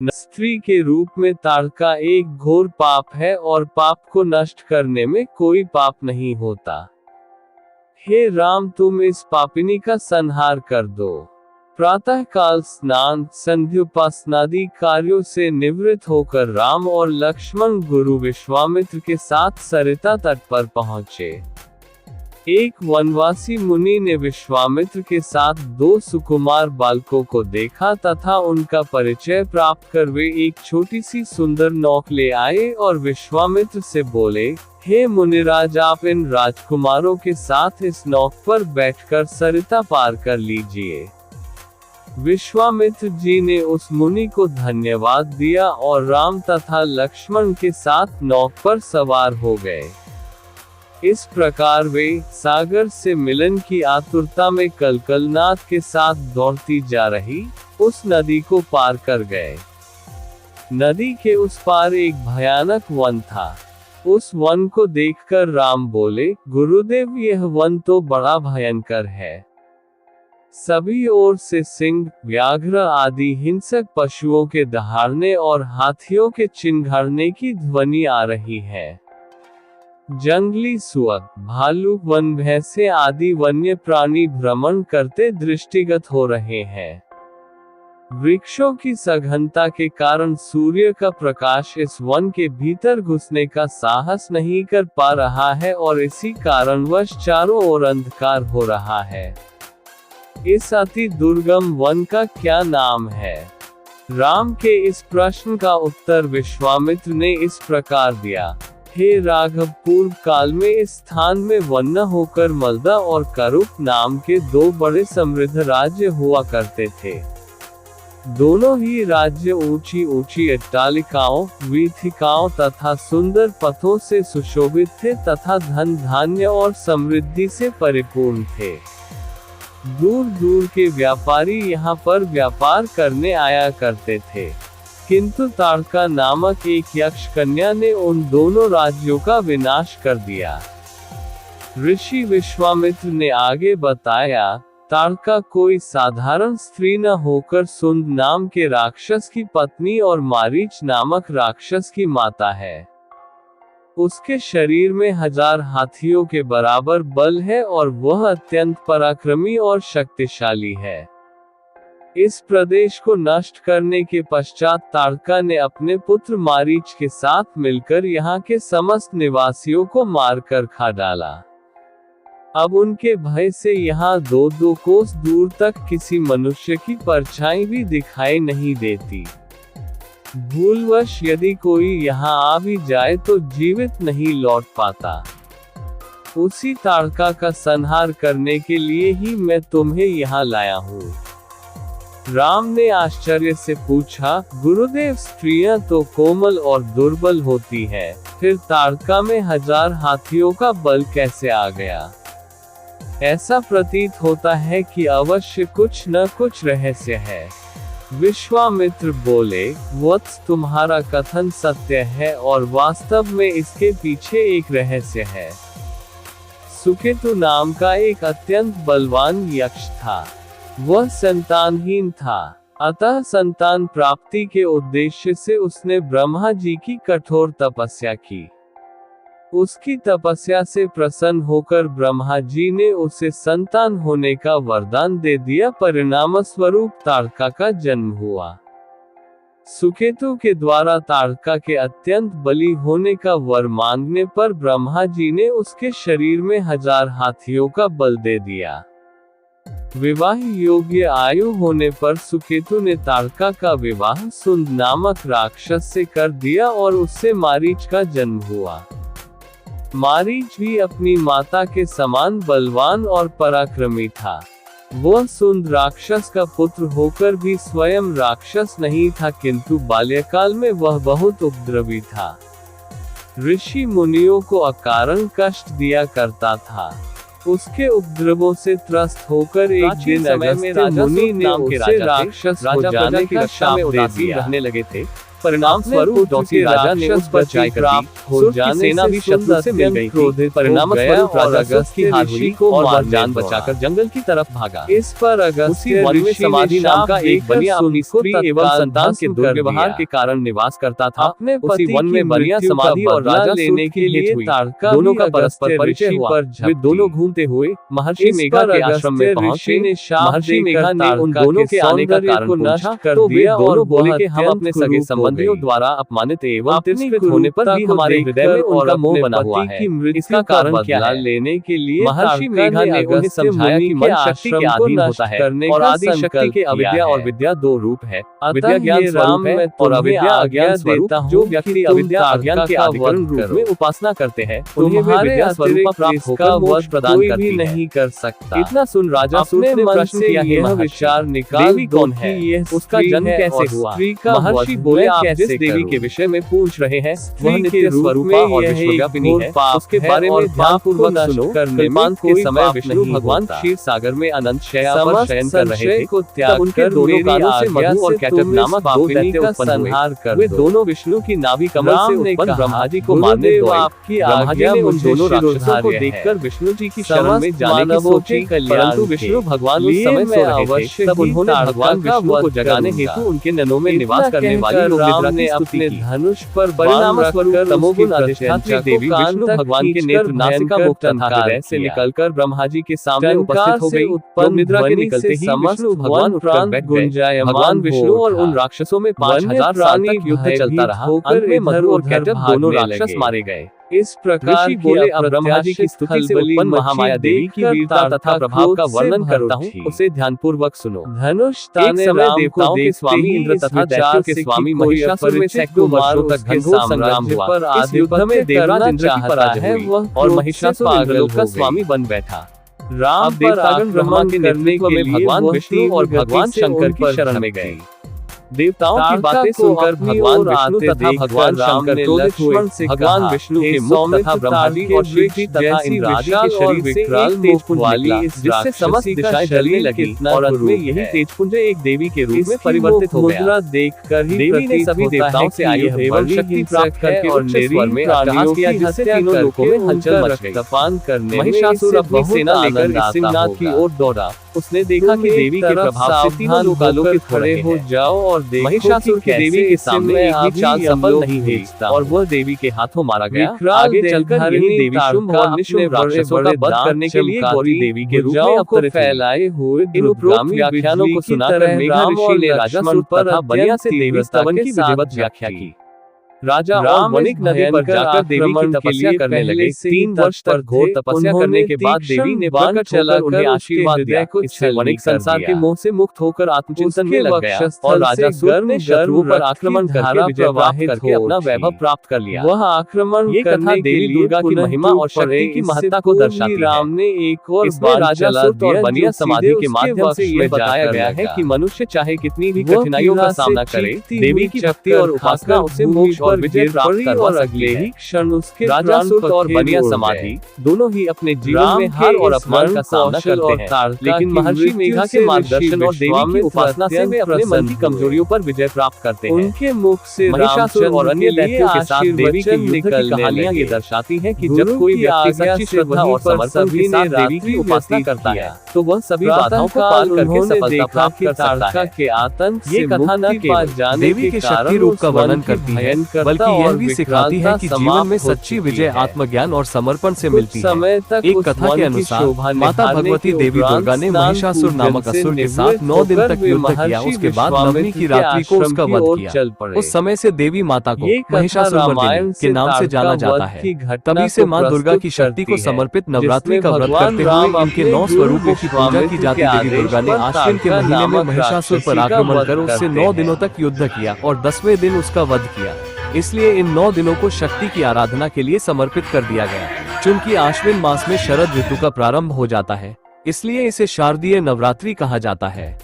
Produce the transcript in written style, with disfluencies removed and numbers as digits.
स्त्री के रूप में ताड़का एक घोर पाप है और पाप को नष्ट करने में कोई पाप नहीं होता। हे राम, तुम इस पापिनी का संहार कर दो। प्रातः काल स्नान संध्योपासनादि कार्यों से निवृत्त होकर राम और लक्ष्मण गुरु विश्वामित्र के साथ सरिता तट पर पहुँचे। एक वनवासी मुनि ने विश्वामित्र के साथ 2 सुकुमार बालकों को देखा तथा उनका परिचय प्राप्त कर वे एक छोटी सी सुंदर नौक ले आए और विश्वामित्र से बोले, हे मुनिराज, आप इन राजकुमारों के साथ इस नौक पर बैठकर सरिता पार कर लीजिए। विश्वामित्र जी ने उस मुनि को धन्यवाद दिया और राम तथा लक्ष्मण के साथ नौक पर सवार हो गए। इस प्रकार वे सागर से मिलन की आतुरता में कलकलनाद के साथ दौड़ती जा रही उस नदी को पार कर गए। नदी के उस पार एक भयानक वन था। उस वन को देखकर राम बोले, गुरुदेव, यह वन तो बड़ा भयंकर है। सभी ओर से सिंह, व्याघ्र आदि हिंसक पशुओं के दहाड़ने और हाथियों के चिंघाड़ने की ध्वनि आ रही है। जंगली सुअर, भालू, वन भैंसे आदि वन्य प्राणी भ्रमण करते दृष्टिगत हो रहे हैं। वृक्षों की सघनता के कारण सूर्य का प्रकाश इस वन के भीतर घुसने का साहस नहीं कर पा रहा है और इसी कारणवश चारों ओर अंधकार हो रहा है। इस अति दुर्गम वन का क्या नाम है? राम के इस प्रश्न का उत्तर विश्वामित्र ने इस प्रकार दिया, हे राघव, पूर्व काल में इस स्थान में वन्न होकर मलदा और करुप नाम के 2 बड़े समृद्ध राज्य हुआ करते थे। दोनों ही राज्य ऊंची ऊंची अट्टालिकाओं, वीथिकाओं तथा सुंदर पथों से सुशोभित थे तथा धन धान्य और समृद्धि से परिपूर्ण थे। दूर दूर के व्यापारी यहाँ पर व्यापार करने आया करते थे, किंतु ताड़का नामक एक यक्ष कन्या ने उन दोनों राज्यों का विनाश कर दिया। ऋषि विश्वामित्र ने आगे बताया, ताड़का कोई साधारण स्त्री न होकर सुंद नाम के राक्षस की पत्नी और मारीच नामक राक्षस की माता है। उसके शरीर में 1000 हाथियों के बराबर बल है और वह अत्यंत पराक्रमी और शक्तिशाली है। इस प्रदेश को नष्ट करने के पश्चात ताड़का ने अपने पुत्र मारीच के साथ मिलकर यहाँ के समस्त निवासियों को मारकर खा डाला। अब उनके भय से यहाँ 2-2 कोस दूर तक किसी मनुष्य की परछाई भी दिखाई नहीं देती। भूलवश यदि कोई यहाँ आ भी जाए तो जीवित नहीं लौट पाता। उसी ताड़का का संहार करने के लिए ही मैं तुम्हें यहाँ लाया हूँ। राम ने आश्चर्य से पूछा, गुरुदेव, स्त्रियां तो कोमल और दुर्बल होती है, फिर ताड़का में 1000 हाथियों का बल कैसे आ गया? ऐसा प्रतीत होता है कि अवश्य कुछ न कुछ रहस्य है। विश्वामित्र बोले, वत्स, तुम्हारा कथन सत्य है और वास्तव में इसके पीछे एक रहस्य है। सुकेतु नाम का एक अत्यंत बलवान यक्ष था। वह संतानहीन था, अतः संतान प्राप्ति के उद्देश्य से उसने ब्रह्मा जी की कठोर तपस्या की। उसकी तपस्या से प्रसन्न होकर ब्रह्मा जी ने उसे संतान होने का वरदान दे दिया। परिणाम स्वरूप ताड़का का जन्म हुआ। सुकेतु के द्वारा ताड़का के अत्यंत बली होने का वर मांगने पर ब्रह्मा जी ने उसके शरीर में 1000 हाथियों का बल दे दिया। विवाह योग्य आयु होने पर सुकेतु ने ताड़का का विवाह सुंद नामक राक्षस से कर दिया और उससे मारीच का जन्म हुआ। मारीच भी अपनी माता के समान बलवान और पराक्रमी था। वह सुंद राक्षस का पुत्र होकर भी स्वयं राक्षस नहीं था, किंतु बाल्यकाल में वह बहुत उपद्रवी था। ऋषि मुनियों को अकारण कष्ट दिया करता था। उसके उपद्रवों से त्रस्त होकर एक दिन अगस्त्य मुनि ने उसे राक्षस हो जाने का शाप दे दिया। रहने लगे थे। परिणाम स्वरूप दौसी राजा ने उस पर जय कर दी। सुर की सेना भी शत्रु से मिल गई थी। परिणाम स्वरूप राजा अगस्त की हार हुई और वह जान बचाकर जंगल की तरफ भागा। इस पर अगस्त उसी वन में समाधि नाम का एक बनिया अपनी स्त्री एवं संतान के दुर्व्यवहार के कारण निवास करता था। उसी वन में बनिया समाधि और राजा लेने के लिए दोनों का परस्पर परिचय हुआ। वे दोनों घूमते हुए महर्षि मेघा के आश्रम में पहुंचे। महर्षि मेघा ने उन दोनों के आने का कारण पूछा तो वे दोनों बोले कि हम अपने सगे संबंधियों द्वारा अपमानित एवं तिरस्कृत होने पर भी हमारे हृदय में उनका मोह बना हुआ है। इसका कारण क्या है? लेने के लिए महर्षि मेघा ने उन्हें समझाया कि मन शक्ति के अधीन होता है और आदि शक्ति के अविद्या और विद्या दो रूप है। विद्या ज्ञान स्वरूप है और अविद्या अज्ञान स्वरूप। जो व्यक्ति अविद्या अज्ञान के अधिकरण रूप में उपासना करते हैं उन्हें विद्या स्वरूप प्राप्त होकर मोक्ष प्रदान करती है। नहीं कर सकता। इतना सुन राजा सूत ने प्रश्न किया, यह विचार निकाल देवी कौन है, उसका जन्म कैसे हुआ? महर्षि बोले, आप जिस देवी के विषय में पूछ रहे हैं वह नित्य स्वरूपा और विश्वव्यापिनी है। उसके बारे में ध्यानपूर्वक सुनो। कल्पांत के समय विष्णु भगवान क्षीर सागर में अनंत शया पर शयन कर रहे थे। तब उनके दोनों कानों से मधु और कैटब नामक दो दैत्य उत्पन्न हुए। वे दोनों विष्णु की नाभि कमल से उत्पन्न ब्रह्मा जी को मारने दौड़े। ब्रह्मा जी ने उन दोनों राक्षसों को देखकर विष्णु जी की शरण में जाने की सोची, परंतु विष्णु भगवान उस समय सो रहे थे। तब उन्होंने भगवान विष्णु को जगाने हेतु उनके नैनों में निवास करने वाली लोकनिद्रा ने अपने धनुष पर परिणाम स्वरूप तमोगुण अधिष्ठात्री देवी विष्णु भगवान के नेत्र नासिका मुख तथा हृदय से निकलकर ब्रह्मा जी के सामने उपस्थित हो गई। निद्रा के निकलते ही विष्णु भगवान उठकर बैठ गए। भगवान विष्णु और उन राक्षसों में 5000 साल तक युद्ध चलता रहा। अंत में मधु और कैटब दोनों राक्षस मारे गए। इस प्रकार बोले, अब ब्रह्मा जी की स्तुति से उत्पन्न महामाया देवी की वीरता तथा प्रभाव का वर्णन करता हूँ, उसे ध्यानपूर्वक सुनो। धनुष ताने समय देवताओं के स्वामी इंद्र तथा दैत्यों के स्वामी महिषासुर में सैकड़ों वर्षों तक घनघोर संग्राम हुआ। इस युद्ध में देवराज इंद्र की पराजय हुई और महिषासुर इंद्रलोक का स्वामी बन बैठा। राम देवतागण ब्रह्मा के नेतृत्व में भगवान विष्णु और भगवान शंकर की शरण में गए। देवताओं की बातें सुनकर भगवान विष्णु तथा भगवान शंकर क्रोधित हुए। भगवान विष्णु के मुख तथा ब्रह्मा जी और शिव जी तथा इंद्र आदि के शरीर विकराल तेजपुंज वाली जिससे समस्त दिशाएं जलने लगी और अंत में यही तेजपुंज एक देवी के रूप में परिवर्तित हो गया। देखकर ही देवी ने सभी देवताओं से आयु एवं शक्ति प्राप्त करके उच्च स्वर में अट्टहास किया, जिससे तीनों लोकों में हलचल मच गई। तपान करने महिषासुर अपनी सेना लेकर सिंहनाद की ओर दौड़ा। उसने देखा कि देवी के प्रभाव से तीनों लोग आलोकित खड़े हो जाओ और महिषासुर की देवी के सामने एक भी चाल सफल नहीं हुई और वह देवी के हाथों मारा गया। आगे चलकर यही देवी शुंभ और निशुंभ राक्षसों का वध करने के लिए गौरी देवी के रूप में अवतरित फैलाए हुए। इन उपरोक्त व्याख्यानों को सुनाकर मेघा ऋषि ने राजा सूत तथा बनिया से देवी स्तवन की विधिवत व्याख्या की। राजा राम वणिक नदी पर जाकर देवी की तपस्या करने लगे। 3 वर्ष तक घोर तपस्या करने के बाद देवी ने प्रकट चलकर उन्हें आशीर्वाद दिया। इससे वणिक संसार के मोह से मुक्त होकर आत्मचिंतन में लग गया और राजा सूत ने शत्रुओं पर आक्रमण करके विजय प्राप्त करके अपना वैभव प्राप्त कर लिया। वह आक्रमण ये कथा देवी दुर्गा की महिमा और शक्ति की महत्ता को दर्शाती है। राम ने एक और राजा सूत और बनिया समाधि के माध्यम से ये बताया गया है कि मनुष्य चाहे कितनी भी कठिनाइयों का सामना करे, देवी की शक्ति और उपासना उसे मोक्ष और विजय प्राप्त करवा सकती है। अगले क्षण उसके राजा सूत और बनिया समाधि दोनों ही अपने जीवन में हार और अपमान का सामना करते हैं, लेकिन महर्षि मेघा के मार्गदर्शन और देवी की उपासना से वे अपने मन की कमजोरियों पर विजय प्राप्त करते हैं। उनके मुख से महिषासुर और अन्य दैत्यों के साथ देवी की युद्ध की कहानियां ये दर्शाती हैं कि जब कोई व्यक्ति सच्ची श्रद्धा और समर्पण के साथ देवी की उपासना करता है तो वह सभी बाधाओं को पार करके सफलता प्राप्त कर सकता है। के आतंक ये कथा न केवल देवी के शक्ति रूप का वर्णन करती है बल्कि यह भी सिखाती है कि जीवन में सच्ची विजय आत्मज्ञान और समर्पण से मिलती है। एक कथा के अनुसार माता भगवती देवी दुर्गा ने महिषासुर नामक असुर के साथ 9 दिन तक युद्ध किया। उसके बाद नवमी की रात्रि को उसका वध किया। उस समय से देवी माता को महिषासुरमर्दिनी के नाम से जाना जाता है। तभी से माँ दुर्गा की शक्ति को समर्पित नवरात्रि का व्रत करते हुए इनके 9 स्वरूपों की पूजा की जाती है। देवी दुर्गा ने आश्विन के महीने में महिषासुर पर आक्रमण कर उससे 9 दिनों तक युद्ध किया और 10वें दिन उसका वध किया। इसलिए इन 9 दिनों को शक्ति की आराधना के लिए समर्पित कर दिया गया। चूंकि आश्विन मास में शरद ऋतु का प्रारंभ हो जाता है, इसलिए इसे शारदीय नवरात्रि कहा जाता है।